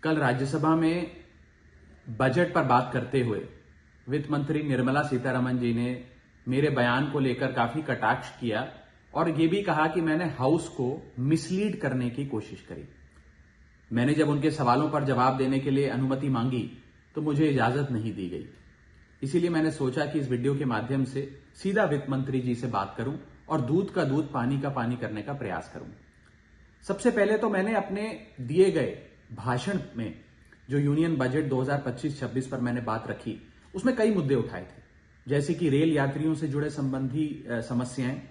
कल राज्यसभा में बजट पर बात करते हुए वित्त मंत्री निर्मला सीतारमण जी ने मेरे बयान को लेकर काफी कटाक्ष किया और ये भी कहा कि मैंने हाउस को मिसलीड करने की कोशिश करी। मैंने जब उनके सवालों पर जवाब देने के लिए अनुमति मांगी तो मुझे इजाजत नहीं दी गई। इसीलिए मैंने सोचा कि इस वीडियो के माध्यम से सीधा वित्त मंत्री जी से बात करूं और दूध का दूध पानी का पानी करने का प्रयास करूं। सबसे पहले तो मैंने अपने दिए गए भाषण में जो यूनियन बजट 2025-26 पर मैंने बात रखी, उसमें कई मुद्दे उठाए थे, जैसे कि रेल यात्रियों से जुड़े संबंधी समस्याएं,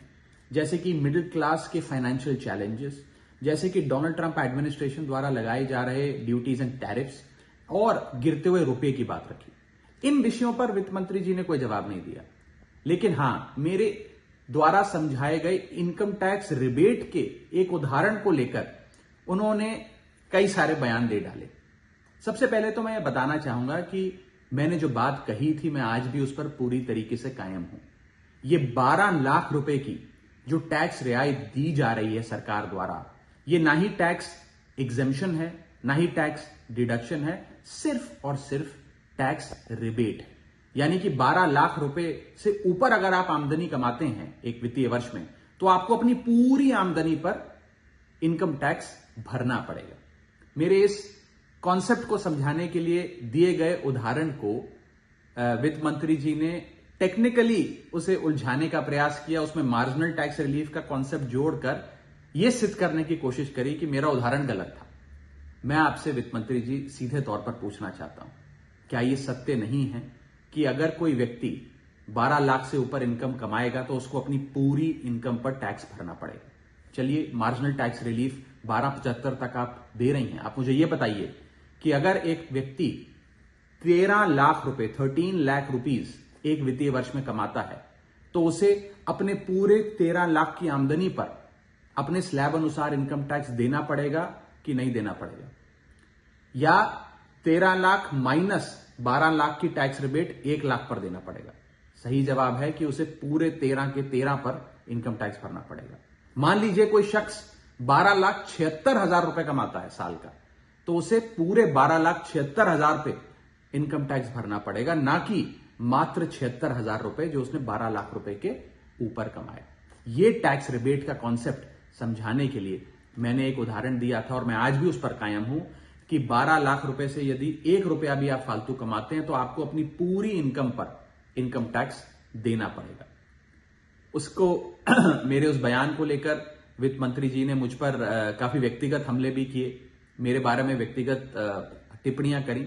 जैसे कि मिडिल क्लास के फाइनेंशियल चैलेंजेस, जैसे कि डोनाल्ड ट्रंप एडमिनिस्ट्रेशन द्वारा लगाए जा रहे ड्यूटीज एंड टैरिफ्स और गिरते हुए रुपए की बात रखी। इन विषयों पर वित्त मंत्री जी ने कोई जवाब नहीं दिया, लेकिन हां, मेरे द्वारा समझाए गए इनकम टैक्स रिबेट के एक उदाहरण को लेकर उन्होंने कई सारे बयान दे डाले। सबसे पहले तो मैं ये बताना चाहूंगा कि मैंने जो बात कही थी, मैं आज भी उस पर पूरी तरीके से कायम हूं। ये 12 लाख रुपए की जो टैक्स रियायत दी जा रही है सरकार द्वारा, ये ना ही टैक्स एग्जेम्पशन है, ना ही टैक्स डिडक्शन है, सिर्फ और सिर्फ टैक्स रिबेट है। यानी कि 12 लाख रुपए से ऊपर अगर आप आमदनी कमाते हैं एक वित्तीय वर्ष में, तो आपको अपनी पूरी आमदनी पर इनकम टैक्स भरना पड़ेगा। मेरे इस कॉन्सेप्ट को समझाने के लिए दिए गए उदाहरण को वित्त मंत्री जी ने टेक्निकली उसे उलझाने का प्रयास किया, उसमें मार्जिनल टैक्स रिलीफ का कॉन्सेप्ट जोड़कर यह सिद्ध करने की कोशिश करी कि मेरा उदाहरण गलत था। मैं आपसे वित्त मंत्री जी सीधे तौर पर पूछना चाहता हूं, क्या यह सत्य नहीं है कि अगर कोई व्यक्ति 12 लाख से ऊपर इनकम कमाएगा तो उसको अपनी पूरी इनकम पर टैक्स भरना पड़ेगा? चलिए, मार्जिनल टैक्स रिलीफ 1275 तक आप दे रही हैं। आप मुझे यह बताइए कि अगर एक व्यक्ति 13 लाख रुपए 13 लाख रुपीज एक वित्तीय वर्ष में कमाता है, तो उसे अपने पूरे 13 लाख की आमदनी पर अपने स्लैब अनुसार इनकम टैक्स देना पड़ेगा कि नहीं देना पड़ेगा? या 13 लाख माइनस 12 लाख की टैक्स रिबेट 1 लाख पर देना पड़ेगा? सही जवाब है कि उसे पूरे 13 के 13 पर इनकम टैक्स भरना पड़ेगा। मान लीजिए कोई शख्स 12,76,000 रुपए कमाता है साल का, तो उसे पूरे 12,76,000 पे इनकम टैक्स भरना पड़ेगा, ना कि मात्र 76,000 रुपए जो उसने 12 लाख रुपए के ऊपर कमाया। ये टैक्स रिबेट का कॉन्सेप्ट समझाने के लिए मैंने एक उदाहरण दिया था और मैं आज भी उस पर कायम हूं कि 12 लाख रुपए से यदि 1 रुपया भी आप फालतू कमाते हैं तो आपको अपनी पूरी इनकम पर इनकम टैक्स देना पड़ेगा। उसको मेरे उस बयान को लेकर वित्त मंत्री जी ने मुझ पर काफी व्यक्तिगत हमले भी किए, मेरे बारे में व्यक्तिगत टिप्पणियां करी।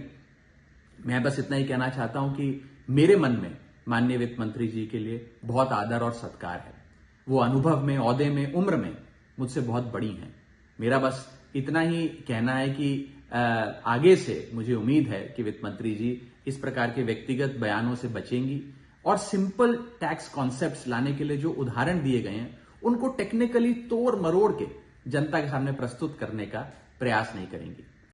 मैं बस इतना ही कहना चाहता हूं कि मेरे मन में माननीय वित्त मंत्री जी के लिए बहुत आदर और सत्कार है। वो अनुभव में, ओहदे में, उम्र में मुझसे बहुत बड़ी हैं। मेरा बस इतना ही कहना है कि आगे से मुझे उम्मीद है कि वित्त मंत्री जी इस प्रकार के व्यक्तिगत बयानों से बचेंगी और सिंपल टैक्स कॉन्सेप्ट्स लाने के लिए जो उदाहरण दिए गए हैं उनको टेक्निकली तोड़ मरोड़ के जनता के सामने प्रस्तुत करने का प्रयास नहीं करेंगी।